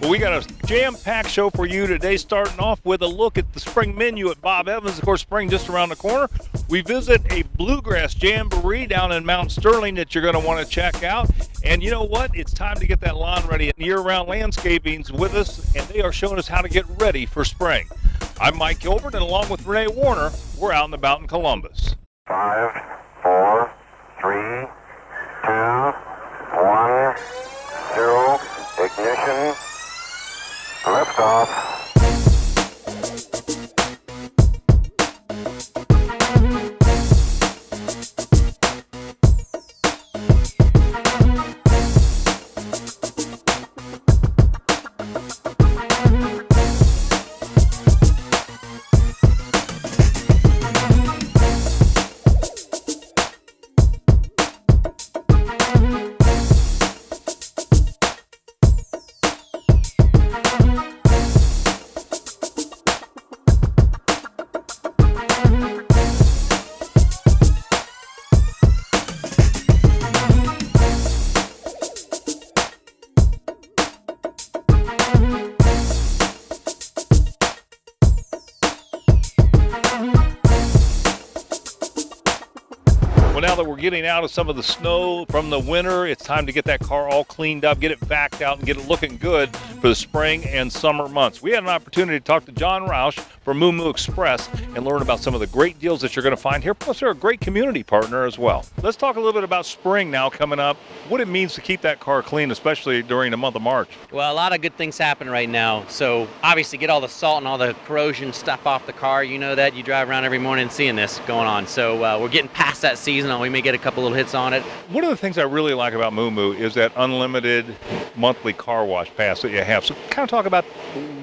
Well, we got a jam-packed show for you today, starting off with a look at the spring menu at Bob Evans. Of course, spring just around the corner. We visit a Bluegrass Jamboree down in Mount Sterling that you're going to want to check out. And you know what? It's time to get that lawn ready. YearRound Landscaping's with us, and they are showing us how to get ready for spring. I'm Mike Gilbert, and along with Renee Warner, we're out and about in Columbus. 5, 4, 3, 2, 1, 0, ignition. Liftoff. Now that we're getting out of some of the snow from the winter, it's time to get that car all cleaned up, get it vacked out, and get it looking good for the spring and summer months. We had an opportunity to talk to John Roush from Moo Moo Express and learn about some of the great deals that you're going to find here. Plus, they're a great community partner as well. Let's talk a little bit about spring now coming up, what it means to keep that car clean, especially during the month of March. Well, a lot of good things happen right now. So obviously get all the salt and all the corrosion stuff off the car. You know that. You drive around every morning seeing this going on. So we're getting past that season. We may get a couple little hits on it. One of the things I really like about Moo Moo is that unlimited monthly car wash pass that you have. So kind of talk about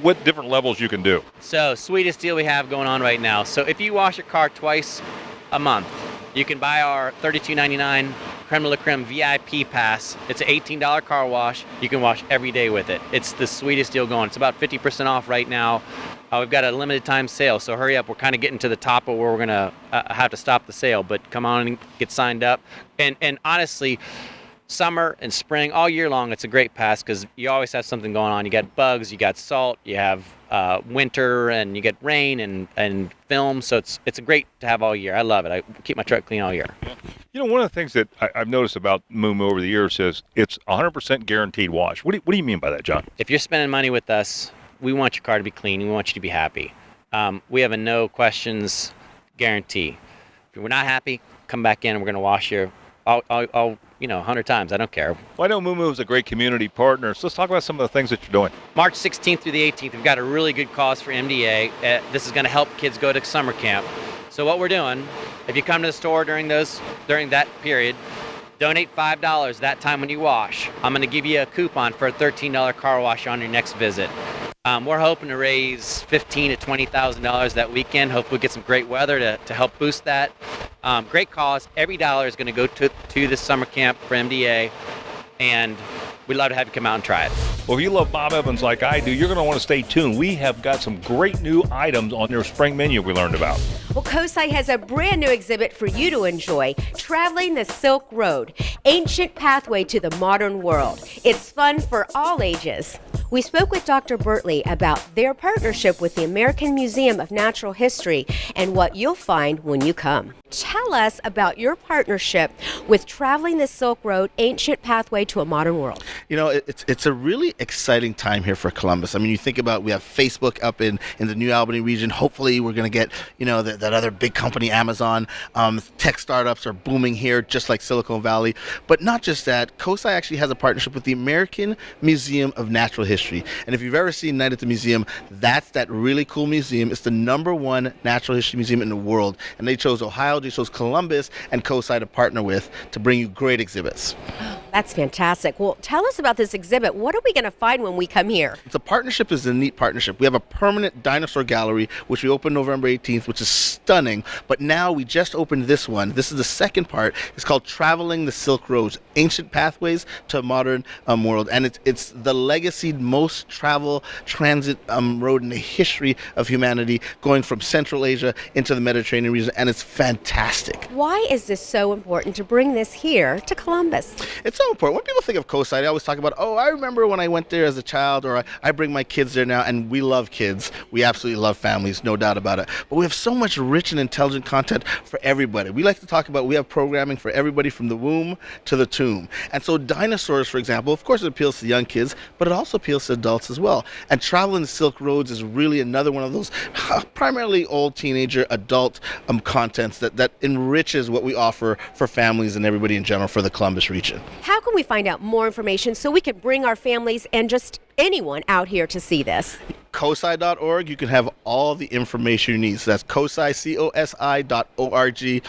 what different levels you can do. So sweetest deal we have going on right now. So if you wash your car twice a month, you can buy our $32.99 Creme de la Creme VIP pass. It's an $18 car wash. You can wash every day with it. It's the sweetest deal going. It's about 50% off right now. We've got a limited time sale, so hurry up. We're kind of getting to the top of where we're going to have to stop the sale, but come on and get signed up. And honestly, summer and spring, all year long, it's a great pass because you always have something going on. You got bugs, you got salt, you have winter, and you get rain and film, so it's a great to have all year. I love it. I keep my truck clean all year. You know, one of the things that I've noticed about Moo Moo over the years is it's 100% guaranteed wash. What do you mean by that, John? If you're spending money with us, we want your car to be clean. We want you to be happy. We have a no questions guarantee. If you're not happy, come back in and we're going to wash you all 100 times. I don't care. Well, I know Moo Moo is a great community partner, so let's talk about some of the things that you're doing. March 16th through the 18th, we've got a really good cause for MDA. This is going to help kids go to summer camp. So what we're doing, if you come to the store during that period, donate $5 that time when you wash. I'm going to give you a coupon for a $13 car wash on your next visit. We're hoping to raise $15,000 to $20,000 that weekend. Hopefully we'll get some great weather to help boost that. Great cause. Every dollar is going to go to this summer camp for MDA, and we'd love to have you come out and try it. Well, if you love Bob Evans like I do, you're going to want to stay tuned. We have got some great new items on their spring menu we learned about. Well, COSI has a brand new exhibit for you to enjoy, Traveling the Silk Road, Ancient Pathway to the Modern World. It's fun for all ages. We spoke with Dr. Bertley about their partnership with the American Museum of Natural History and what you'll find when you come. Tell us about your partnership with Traveling the Silk Road, Ancient Pathway to a Modern World. You know, it's a really exciting time here for Columbus. I mean, you think about, we have Facebook up in the New Albany region. Hopefully we're going to get, that other big company, Amazon. Tech startups are booming here, just like Silicon Valley. But not just that, COSI actually has a partnership with the American Museum of Natural History. And if you've ever seen Night at the Museum, that's that really cool museum. It's the #1 natural history museum in the world. And they chose Ohio, they chose Columbus, and COSI to partner with to bring you great exhibits. That's fantastic. Well, tell us about this exhibit. What are we going to find when we come here? The partnership is a neat partnership. We have a permanent dinosaur gallery, which we opened November 18th, which is stunning. But now we just opened this one. This is the second part. It's called Traveling the Silk Road, Ancient Pathways to a Modern World. And it's the legacy, most travel transit road in the history of humanity, going from Central Asia into the Mediterranean region. And it's fantastic. Why is this so important to bring this here to Columbus? It's so important. When people think of COSI, they always talk about, oh, I remember when I went there as a child, or I bring my kids there now, and we love kids. We absolutely love families, no doubt about it. But we have so much rich and intelligent content for everybody. We like to talk about we have programming for everybody from the womb to the tomb. And so dinosaurs, for example, of course it appeals to young kids, but it also appeals to adults as well. And traveling the Silk Roads is really another one of those primarily old teenager adult contents that enriches what we offer for families and everybody in general for the Columbus region. How can we find out more information so we can bring our families and just anyone out here to see this? COSI.org, you can have all the information you need. So that's COSI, COSI.org.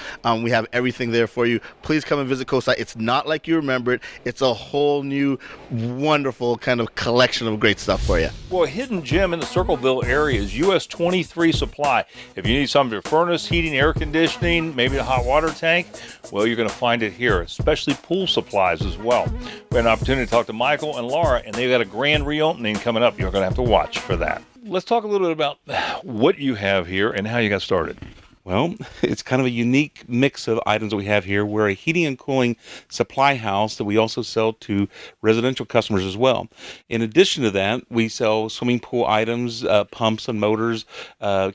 We have everything there for you. Please come and visit COSI. It's not like you remember it. It's a whole new, wonderful kind of collection of great stuff for you. Well, a hidden gem in the Circleville area is US23 Supply. If you need some of your furnace, heating, air conditioning, maybe a hot water tank, well, you're going to find it here, especially pool supplies as well. We had an opportunity to talk to Michael and Laura, and they've got a grand reopening coming up. You're going to have to watch for that. Let's talk a little bit about what you have here and how you got started. Well, it's kind of a unique mix of items that we have here. We're a heating and cooling supply house that we also sell to residential customers as well. In addition to that, we sell swimming pool items, pumps and motors,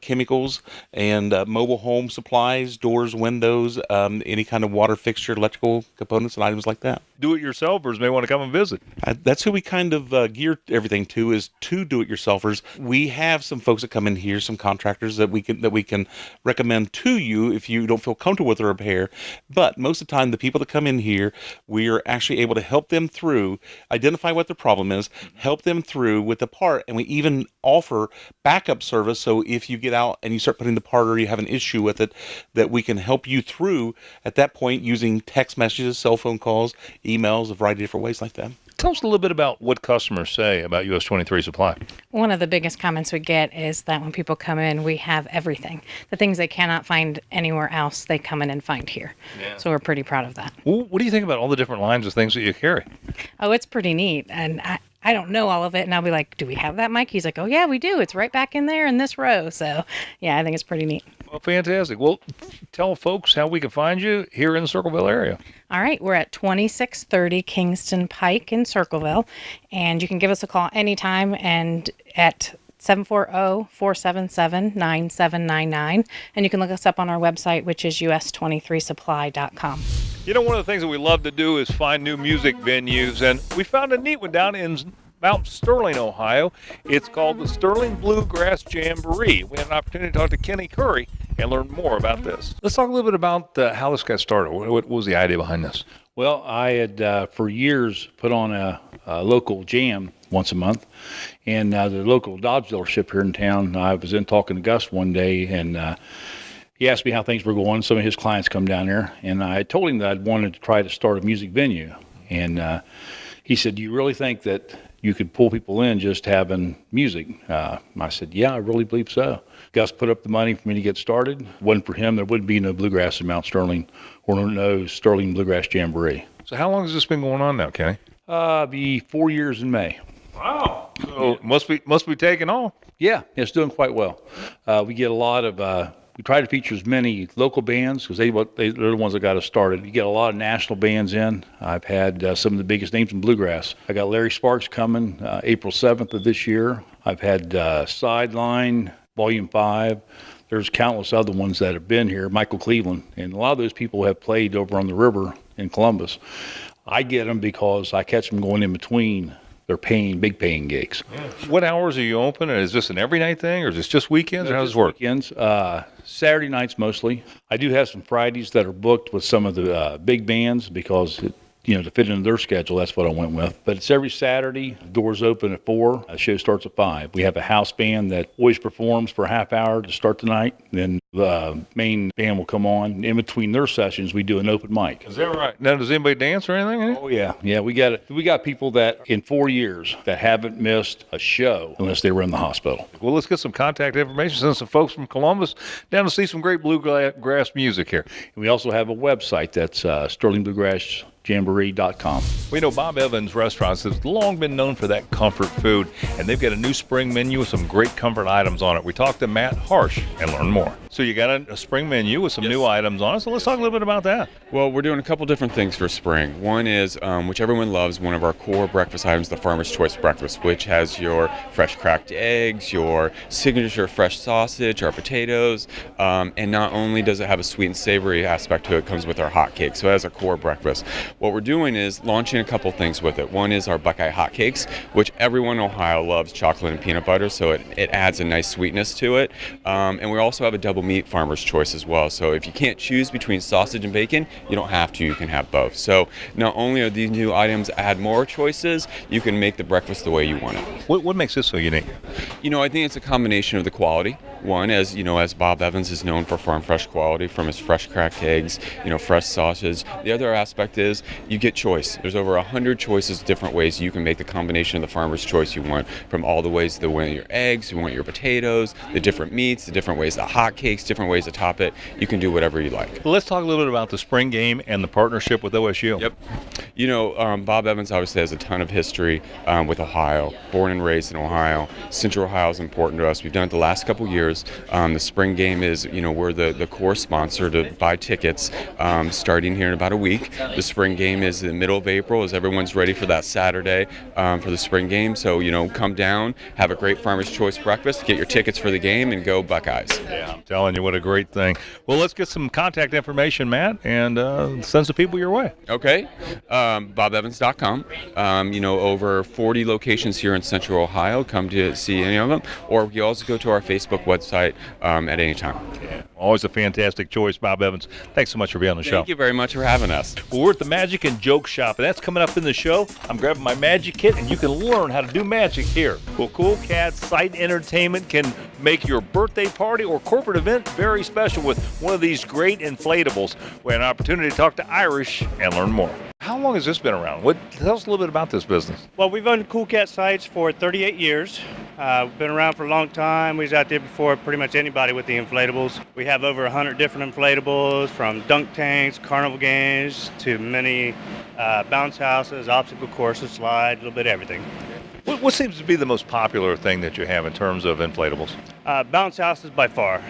chemicals, and mobile home supplies, doors, windows, any kind of water fixture, electrical components and items like that. Do-it-yourselfers may want to come and visit. That's who we kind of gear everything to, is to do-it-yourselfers. We have some folks that come in here, some contractors that we can recommend to you if you don't feel comfortable with the repair. But most of the time, the people that come in here, we are actually able to help them through, identify what the problem is, help them through with the part, and we even offer backup service. So if you get out and you start putting the part or you have an issue with it, that we can help you through at that point using text messages, cell phone calls, emails, a variety of different ways like that. Tell us a little bit about what customers say about US23 Supply. One of the biggest comments we get is that when people come in, we have everything. The things they cannot find anywhere else, they come in and find here. Yeah. So we're pretty proud of that. Well, what do you think about all the different lines of things that you carry? Oh, it's pretty neat. And I don't know all of it. And I'll be like, do we have that, Mike? He's like, oh, yeah, we do. It's right back in there in this row. So, yeah, I think it's pretty neat. Well, fantastic. Well, tell folks how we can find you here in the Circleville area. All right. We're at 2630 Kingston Pike in Circleville. And you can give us a call anytime and at 740-477-9799. And you can look us up on our website, which is US23supply.com. You know, one of the things that we love to do is find new music venues, and we found a neat one down in Mount Sterling, Ohio. It's called the Sterling Bluegrass Jamboree. We had an opportunity to talk to Kenny Curry and learn more about this. Let's talk a little bit about how this got started. What was the idea behind this? Well, I had for years put on a local jam once a month, and the local Dodge dealership here in town, I was in talking to Gus one day, and he asked me how things were going. Some of his clients come down there, and I told him that I'd wanted to try to start a music venue. And he said, do you really think that you could pull people in just having music? I said, yeah, I really believe so. Gus put up the money for me to get started. If it wasn't for him, there wouldn't be no bluegrass in Mount Sterling or no Sterling Bluegrass Jamboree. So how long has this been going on now, Kenny? Be 4 years in May. Wow. So it must be taking off. Yeah, it's doing quite well. We get a lot of... we try to feature as many local bands because they're the ones that got us started. You get a lot of national bands in. I've had some of the biggest names in bluegrass. I got Larry Sparks coming April 7th of this year. I've had Sideline, Volume 5. There's countless other ones that have been here. Michael Cleveland. And a lot of those people have played over on the river in Columbus. I get them because I catch them going in between. They're big paying gigs. What hours are you open? Is this an every night thing, or is this just weekends, or how does this work? Weekends, Saturday nights mostly. I do have some Fridays that are booked with some of the big bands because to fit into their schedule, that's what I went with. But it's every Saturday. Doors open at 4. The show starts at 5. We have a house band that always performs for a half hour to start the night. Then the main band will come on. In between their sessions, we do an open mic. Is that right? Now, does anybody dance or anything? Oh, yeah. Yeah, we got people that in 4 years that haven't missed a show unless they were in the hospital. Well, let's get some contact information. Send some folks from Columbus down to see some great bluegrass music here. And we also have a website that's Sterling Bluegrass Jamboree.com. We know Bob Evans Restaurants has long been known for that comfort food, and they've got a new spring menu with some great comfort items on it. We talked to Matt Harsh and learn more. So you got a spring menu with some new items on it, so let's talk a little bit about that. Well, we're doing a couple different things for spring. One is, which everyone loves, one of our core breakfast items, the Farmer's Choice Breakfast, which has your fresh cracked eggs, your signature fresh sausage, our potatoes, and not only does it have a sweet and savory aspect to it, it comes with our hot cakes. So as a core breakfast. What we're doing is launching a couple things with it. One is our Buckeye hot cakes, which everyone in Ohio loves chocolate and peanut butter, so it adds a nice sweetness to it. And we also have a double meat Farmer's Choice as well. So if you can't choose between sausage and bacon, you don't have to. You can have both. So not only are these new items add more choices, you can make the breakfast the way you want it. What makes this so unique? I think it's a combination of the quality. One, as Bob Evans is known for farm fresh quality, from his fresh cracked eggs, fresh sausage. The other aspect is you get choice. There's over 100 choices, different ways you can make the combination of the Farmer's Choice you want, from all the ways you want your eggs, you want your potatoes, the different meats, the different ways, the hot cakes, different ways to top it. You can do whatever you like. Well, let's talk a little bit about the spring game and the partnership with OSU. Yep. Bob Evans obviously has a ton of history with Ohio, born and raised in Ohio. Central Ohio is important to us. We've done it the last couple years. The spring game is, we're the core sponsor to buy tickets starting here in about a week. The spring game is in the middle of April as everyone's ready for that Saturday for the spring game. So, come down, have a great Farmer's Choice breakfast, get your tickets for the game, and go Buckeyes. Yeah, I'm telling you, what a great thing. Well, let's get some contact information, Matt, and send some people your way. Okay. BobEvans.com. Over 40 locations here in Central Ohio. Come to see any of them. Or you also go to our Facebook website at any time. Yeah, always a fantastic choice, Bob Evans. Thanks so much for being on the show. Thank you very much for having us. Well, we're at the Magic and Joke Shop, and that's coming up in the show. I'm grabbing my magic kit, and you can learn how to do magic here. Well, Cool Cats Sight Entertainment can make your birthday party or corporate event very special with one of these great inflatables. We had an opportunity to talk to Irish and learn more. How long has this been around? Tell us a little bit about this business. Well, we've owned Cool Cat Sights for 38 years. We've been around for a long time. We was out there before pretty much anybody with the inflatables. We have over 100 different inflatables, from dunk tanks, carnival games, to many bounce houses, obstacle courses, slides, a little bit of everything. What seems to be the most popular thing that you have in terms of inflatables? Bounce houses by far.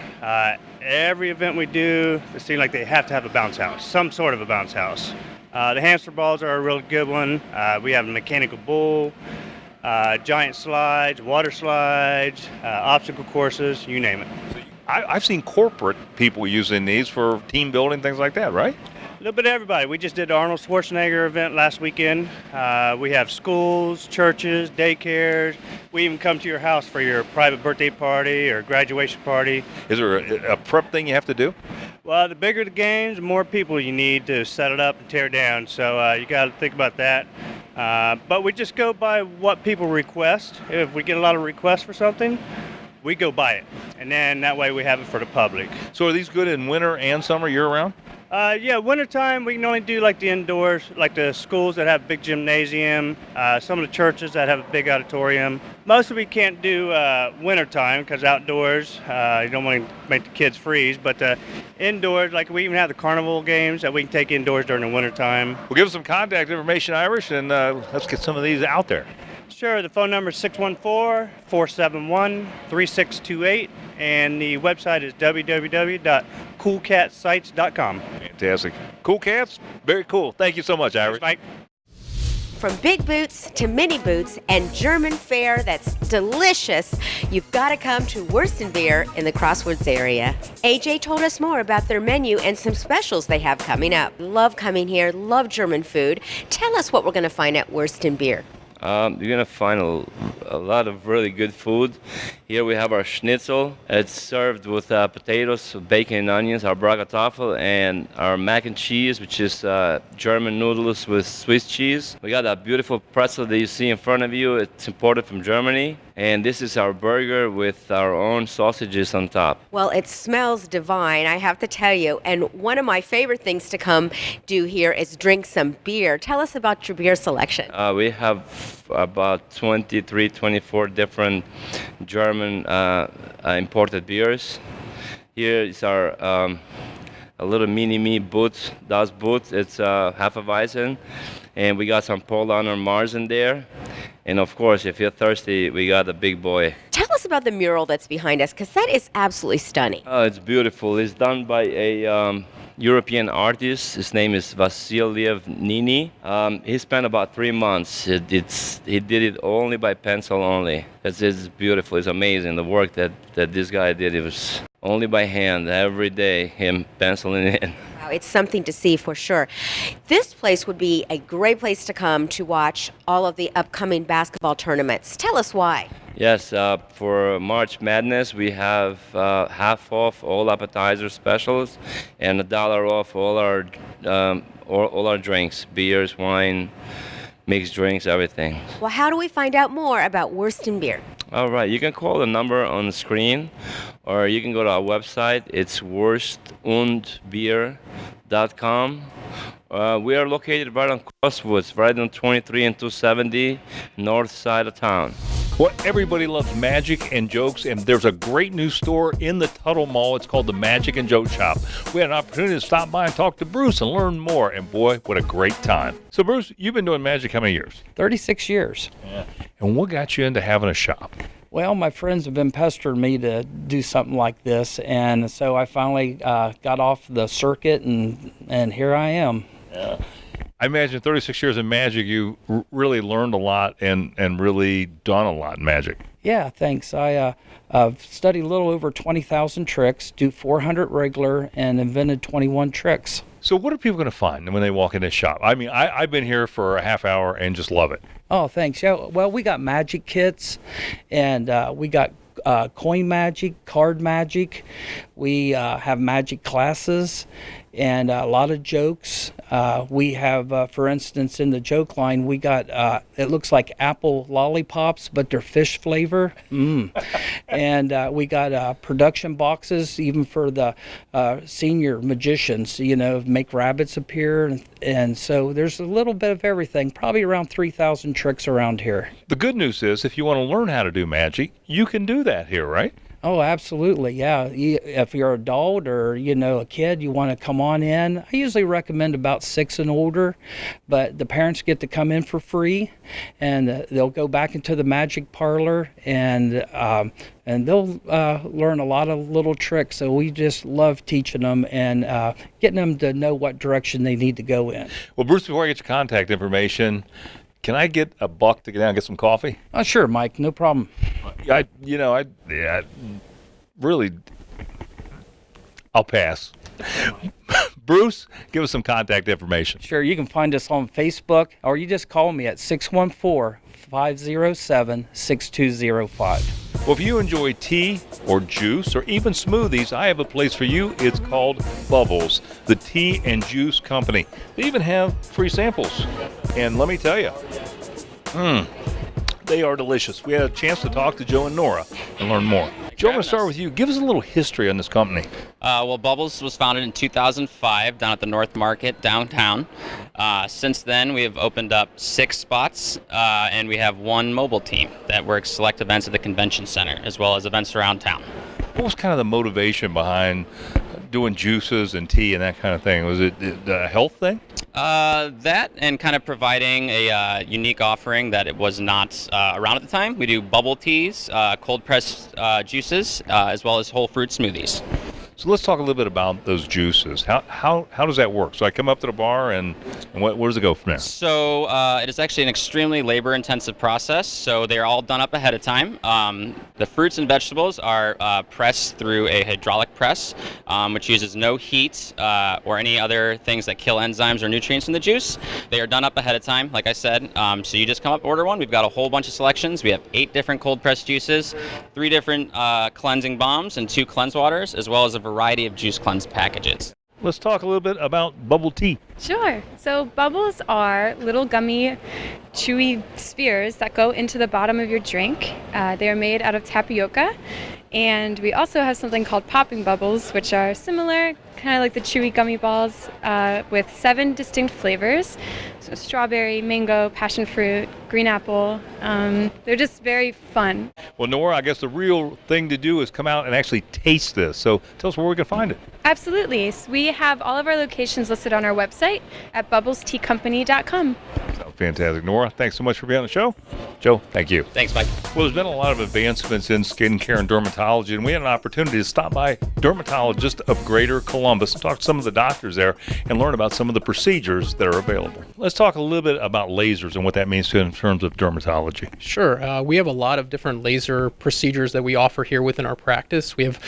Every event we do, it seems like they have to have a bounce house, some sort of a bounce house. The hamster balls are a real good one. We have a mechanical bull, giant slides, water slides, obstacle courses, you name it. I've seen corporate people using these for team building, things like that, right? A little bit of everybody. We just did the Arnold Schwarzenegger event last weekend. We have schools, churches, daycares. We even come to your house for your private birthday party or graduation party. Is there a prep thing you have to do? Well, the bigger the games, the more people you need to set it up and tear down. So you got to think about that. But we just go by what people request. If we get a lot of requests for something, we go buy it. And then that way we have it for the public. So are these good in winter and summer, year-round? Yeah, wintertime we can only do like the indoors, like the schools that have big gymnasium, some of the churches that have a big auditorium. Most of we can't do wintertime because outdoors, you don't want to make the kids freeze, but indoors, like we even have the carnival games that we can take indoors during the wintertime. Well, give us some contact information, Irish, and let's get some of these out there. Sure, the phone number is 614-471-3628, and the website is www.coolcatsites.com. Fantastic. Cool Cats? Very cool. Thank you so much, Irish. Thanks, Mike. From big boots to mini boots and German fare that's delicious, you've got to come to Wurstenbeer in the Crossroads area. AJ told us more about their menu and some specials they have coming up. Love coming here, love German food. Tell us what we're going to find at Wurstenbeer. You're going to find a lot of really good food. Here we have our schnitzel. It's served with potatoes, bacon and onions, our Bratkartoffel, and our mac and cheese, which is German noodles with Swiss cheese. We got that beautiful pretzel that you see in front of you. It's imported from Germany. And this is our burger with our own sausages on top. Well, it smells divine, I have to tell you. And one of my favorite things to come do here is drink some beer. Tell us about your beer selection. We have about 23, 24 different German imported beers. Here is our a little mini-me boot, Das Boot. It's Hefeweizen. And we got some Paulaner Mars in there. And of course, if you're thirsty, we got a big boy. Tell us about the mural that's behind us, because that is absolutely stunning. Oh, it's beautiful. It's done by a European artist. His name is Vasiliev Nini. He spent about 3 months. He did it only by pencil only. It's beautiful. It's amazing. The work that this guy did, it was only by hand every day, him penciling it in. Wow, it's something to see for sure. This place would be a great place to come to watch all of the upcoming basketball tournaments. Tell us why. Yes, for March Madness, we have half off all appetizer specials and $1 off all our drinks, beers, wine, mixed drinks, everything. Well, how do we find out more about Wursten beer? All right, you can call the number on the screen, or you can go to our website. It's wurstundbeer.com. We are located right on Crosswoods, right on 23 and 270, north side of town. Well, everybody loves magic and jokes, and there's a great new store in the Tuttle Mall. It's called the Magic and Joke Shop. We had an opportunity to stop by and talk to Bruce and learn more, and boy, what a great time. So, Bruce, you've been doing magic how many years? 36 years. Yeah. And what got you into having a shop? Well, my friends have been pestering me to do something like this, and so I finally got off the circuit, and here I am. Yeah. I imagine 36 years in magic, you really learned a lot and really done a lot in magic. Yeah, thanks. I've studied a little over 20,000 tricks, do 400 regular, and invented 21 tricks. So what are people going to find when they walk in this shop? I mean, I've been here for a half hour and just love it. Oh, thanks. Yeah, well, we got magic kits, and we got coin magic, card magic. We have magic classes and a lot of jokes. We have, for instance, in the joke line, we got, it looks like apple lollipops, but they're fish flavor. And we got production boxes, even for the senior magicians, make rabbits appear. And so there's a little bit of everything, probably around 3,000 tricks around here. The good news is, if you want to learn how to do magic, you can do that here, right? Oh, absolutely. Yeah. If you're an adult or, a kid, you want to come on in. I usually recommend about 6 and older, but the parents get to come in for free, and they'll go back into the magic parlor, and they'll learn a lot of little tricks. So we just love teaching them and getting them to know what direction they need to go in. Well, Bruce, before I get your contact information, can I get a buck to get down and get some coffee? Oh, sure, Mike. No problem. I'll pass. Bruce, give us some contact information. Sure. You can find us on Facebook, or you just call me at 614-507-6205. Well, if you enjoy tea or juice or even smoothies, I have a place for you. It's called Bubbles, the tea and juice company. They even have free samples. And let me tell you, they are delicious. We had a chance to talk to Joe and Nora and learn more. Joe, I'm going to start with you. Give us a little history on this company. Well, Bubbles was founded in 2005 down at the North Market downtown. Since then, we have opened up 6 spots, and we have 1 mobile team that works select events at the convention center as well as events around town. What was kind of the motivation behind doing juices and tea and that kind of thing? Was it a health thing? That and kind of providing a unique offering that it was not around at the time. We do bubble teas, cold pressed juices, as well as whole fruit smoothies. So let's talk a little bit about those juices. How does that work? So I come up to the bar and where does it go from there? So it is actually an extremely labor-intensive process. So they're all done up ahead of time. The fruits and vegetables are pressed through a hydraulic press, which uses no heat or any other things that kill enzymes or nutrients in the juice. They are done up ahead of time, like I said. So you just come up, order one. We've got a whole bunch of selections. We have 8 different cold-pressed juices, 3 different cleansing balms, and 2 cleanse waters, as well as a variety of juice cleanse packages. Let's talk a little bit about bubble tea. Sure. So bubbles are little gummy, chewy spheres that go into the bottom of your drink. They are made out of tapioca. And we also have something called popping bubbles, which are similar, kind of like the chewy gummy balls, with 7 distinct flavors. So strawberry, mango, passion fruit, green apple. They're just very fun. Well, Nora, I guess the real thing to do is come out and actually taste this. So tell us where we can find it. Absolutely. So we have all of our locations listed on our website at bubblesteacompany.com. Sounds fantastic. Nora, thanks so much for being on the show. Joe, thank you. Thanks, Mike. Well, there's been a lot of advancements in skincare and dermatology, and we had an opportunity to stop by Dermatologist of Greater Columbus and talk to some of the doctors there and learn about some of the procedures that are available. Let's talk a little bit about lasers and what that means in terms of dermatology. Sure. We have a lot of different laser procedures that we offer here within our practice. We have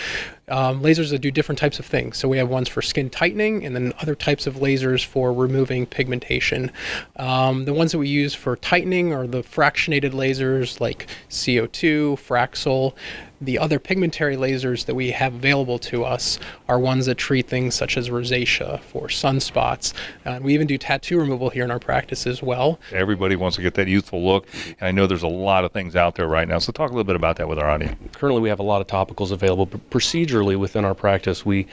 lasers that do different types of things. So we have ones for skin tightening and then other types of lasers for removing pigmentation. The ones that we use for tightening are the fractionated lasers like CO2, Fraxel. The other pigmentary lasers that we have available to us are ones that treat things such as rosacea, for sunspots. We even do tattoo removal here in our practice as well. Everybody wants to get that youthful look, and I know there's a lot of things out there right now. So talk a little bit about that with our audience. Currently, we have a lot of topicals available. Procedurally within our practice, we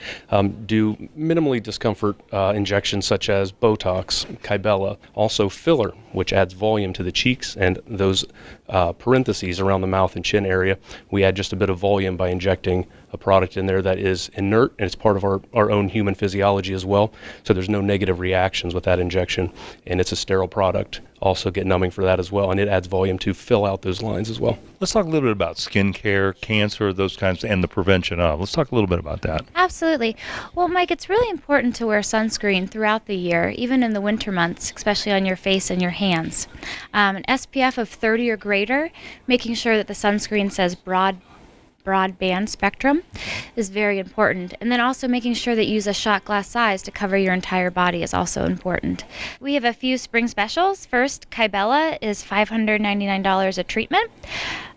do minimally discomfort injections such as Botox, Kybella, also filler, which adds volume to the cheeks, and those parentheses around the mouth and chin area. We add just a bit of volume by injecting a product in there that is inert, and it's part of our own human physiology as well. So there's no negative reactions with that injection, and it's a sterile product. Also get numbing for that as well, and it adds volume to fill out those lines as well. Let's talk a little bit about skincare, cancer, those kinds, and the prevention of. Let's talk a little bit about that. Absolutely. Well, Mike, it's really important to wear sunscreen throughout the year, even in the winter months, especially on your face and your hands. An SPF of 30 or greater, making sure that the sunscreen says broadband spectrum is very important. And then also making sure that you use a shot glass size to cover your entire body is also important. We have a few spring specials. First, Kybella is $599 a treatment.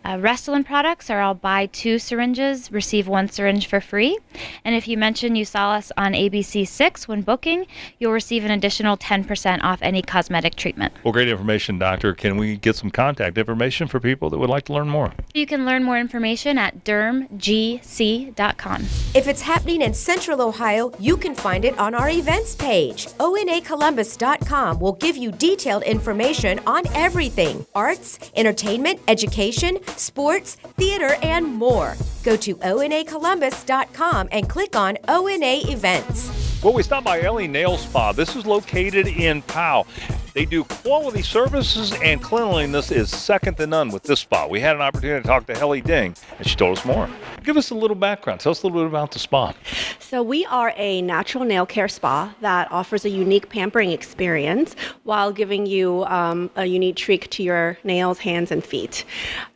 Restylane products are all buy 2 syringes, receive 1 syringe for free. And if you mention you saw us on ABC6 when booking, you'll receive an additional 10% off any cosmetic treatment. Well, great information, Doctor. Can we get some contact information for people that would like to learn more? You can learn more information at dermgc.com. If it's happening in Central Ohio, you can find it on our events page. ONAColumbus.com will give you detailed information on everything: arts, entertainment, education, sports, theater, and more. Go to ONAColumbus.com and click on ONA Events. Well, we stopped by Ellie Nail Spa. This is located in Powell. They do quality services, and cleanliness is second to none with this spa. We had an opportunity to talk to Helly Ding, and she told us more. Give us a little background. Tell us a little bit about the spa. So we are a natural nail care spa that offers a unique pampering experience while giving you a unique treat to your nails, hands, and feet.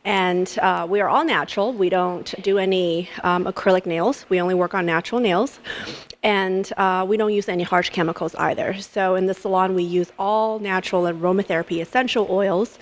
And we are all natural. We don't do any acrylic nails. We only work on natural nails. And we don't use any harsh chemicals either. So in the salon, we use all natural aromatherapy essential oils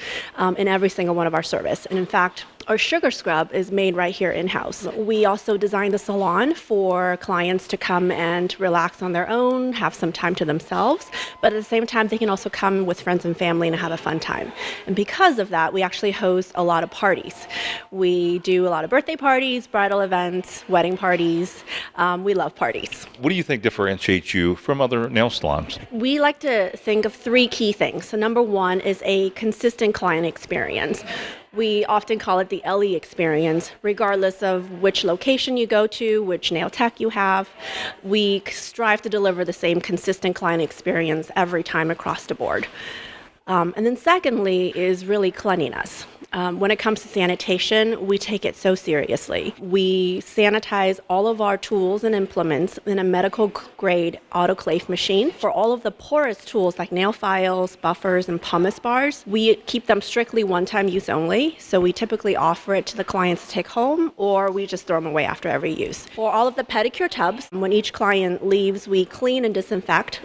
in every single one of our service. And in fact, our sugar scrub is made right here in-house. We also designed the salon for clients to come and relax on their own, have some time to themselves, but at the same time, they can also come with friends and family and have a fun time. And because of that, we actually host a lot of parties. We do a lot of birthday parties, bridal events, wedding parties. We love parties. What do you think differentiates you from other nail salons? We like to think of 3 key things. So number 1 is a consistent client experience. We often call it the LE experience, regardless of which location you go to, which nail tech you have. We strive to deliver the same consistent client experience every time across the board. And then secondly is really cleanliness. When it comes to sanitation, we take it so seriously. We sanitize all of our tools and implements in a medical-grade autoclave machine. For all of the porous tools like nail files, buffers, and pumice bars, we keep them strictly one-time use only. So we typically offer it to the clients to take home, or we just throw them away after every use. For all of the pedicure tubs, when each client leaves, we clean and disinfect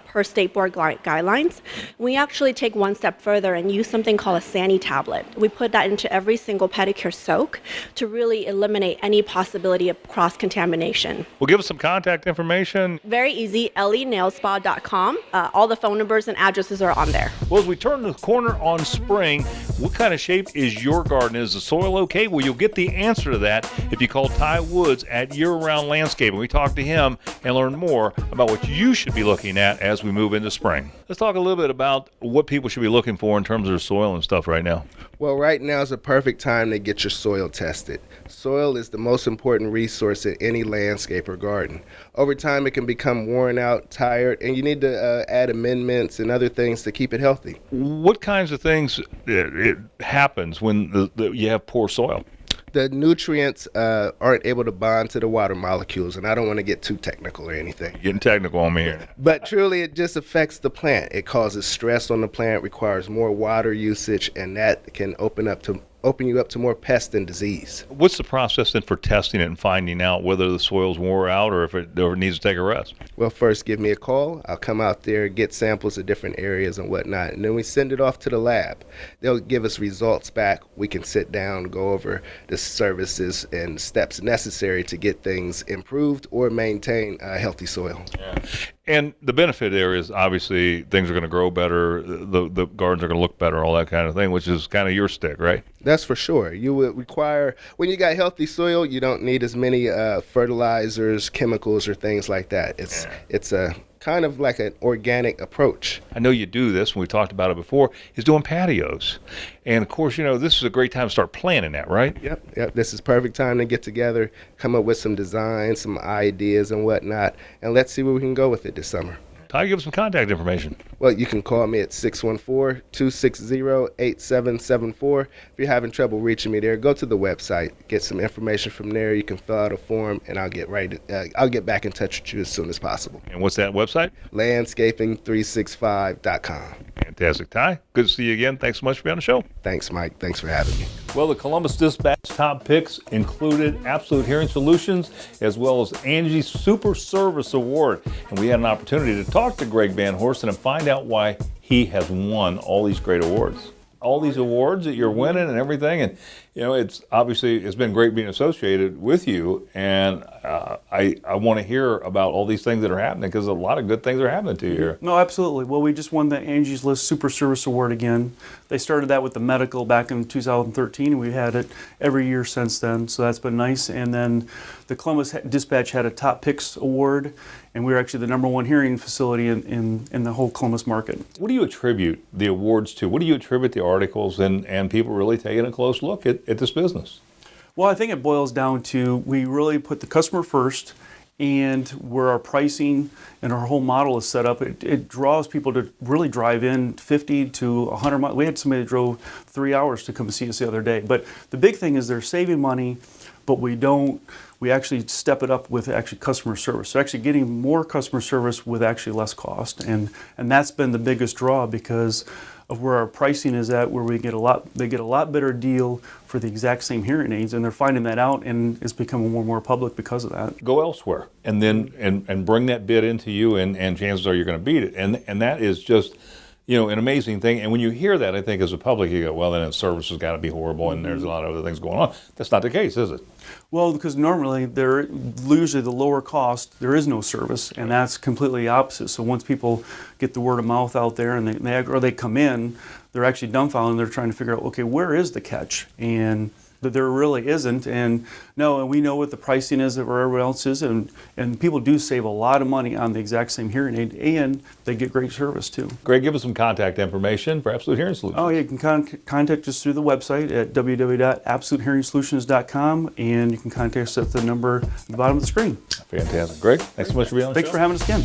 per state board guidelines. We actually take one step further and use something called a Sani tablet. We put that into every single pedicure soak to really eliminate any possibility of cross-contamination. Well, give us some contact information. Very easy, lenailspa.com. All the phone numbers and addresses are on there. Well, as we turn the corner on spring, what kind of shape is your garden? Is the soil okay? Well, you'll get the answer to that if you call Ty Woods at YearRound Landscaping. We talk to him and learn more about what you should be looking at as we move into spring. Let's talk a little bit about what people should be looking for in terms of their soil and stuff right now. Well, right now is a perfect time to get your soil tested. Soil is the most important resource in any landscape or garden. Over time, it can become worn out, tired, and you need to add amendments and other things to keep it healthy. What kinds of things it happens when you have poor soil? The nutrients aren't able to bond to the water molecules, and I don't want to get too technical or anything. You're getting technical on me here. But truly, it just affects the plant. It causes stress on the plant, requires more water usage, and that can open you up to more pests and disease. What's the process then for testing it and finding out whether the soil's wore out or if it needs to take a rest? Well, first give me a call. I'll come out there, get samples of different areas and whatnot, and then we send it off to the lab. They'll give us results back. We can sit down, go over the services and steps necessary to get things improved or maintain a healthy soil. Yeah. And the benefit there is obviously things are going to grow better, the gardens are going to look better, all that kind of thing, which is kind of your stick, right? That's for sure. You would require, when you got healthy soil, you don't need as many fertilizers, chemicals, or things like that. It's a kind of like an organic approach. I know you do this, when we talked about it before, is doing patios. And of course, this is a great time to start planning that, right? Yep. This is perfect time to get together, come up with some designs, some ideas and whatnot, and let's see where we can go with it this summer. Ty, give us some contact information. Well, you can call me at 614-260-8774. If you're having trouble reaching me there, go to the website, get some information from there. You can fill out a form, and I'll get back in touch with you as soon as possible. And what's that website? Landscaping365.com. Fantastic. Ty, good to see you again. Thanks so much for being on the show. Thanks, Mike. Thanks for having me. Well, the Columbus Dispatch top picks included Absolute Hearing Solutions as well as Angie's Super Service Award. And we had an opportunity to talk to Greg Van Horsten and find out why he has won all these great awards. All these awards that you're winning and everything, and it's been great being associated with you, and I want to hear about all these things that are happening because a lot of good things are happening to you here. No, absolutely. Well, we just won the Angie's List Super Service Award again. They started that with the medical back in 2013, and we had it every year since then, so that's been nice. And then the Columbus Dispatch had a Top Picks Award, and we were actually the #1 hearing facility in the whole Columbus market. What do you attribute the awards to? What do you attribute the articles and people really taking a close look at this business? Well, I think it boils down to we really put the customer first, and where our pricing and our whole model is set up, it draws people to really drive in 50 to 100 miles. We had somebody that drove 3 hours to come see us the other day. But the big thing is they're saving money, but we actually step it up with actually customer service. So actually getting more customer service with actually less cost. And that's been the biggest draw because of where our pricing is at, where they get a lot better deal for the exact same hearing aids, and they're finding that out, and it's becoming more and more public because of that. Go elsewhere, and then and bring that bid into you, and chances are you're going to beat it, and that is just an amazing thing. And when you hear that, I think as a public, you go, well, then the service has got to be horrible, and there's a lot of other things going on. That's not the case, is it? Well, because normally usually the lower cost, there is no service, and that's completely opposite. So once people get the word of mouth out there, and they come in, they're actually dumbfounded, and they're trying to figure out, okay, where is the catch? And that there really isn't, and we know what the pricing is that where everyone else is, and people do save a lot of money on the exact same hearing aid, and they get great service too. Greg, give us some contact information for Absolute Hearing Solutions. Oh, yeah, you can contact us through the website at www.absolutehearingsolutions.com, and you can contact us at the number at the bottom of the screen. Fantastic. Greg, thanks so much for being on the show. Thanks for having us again.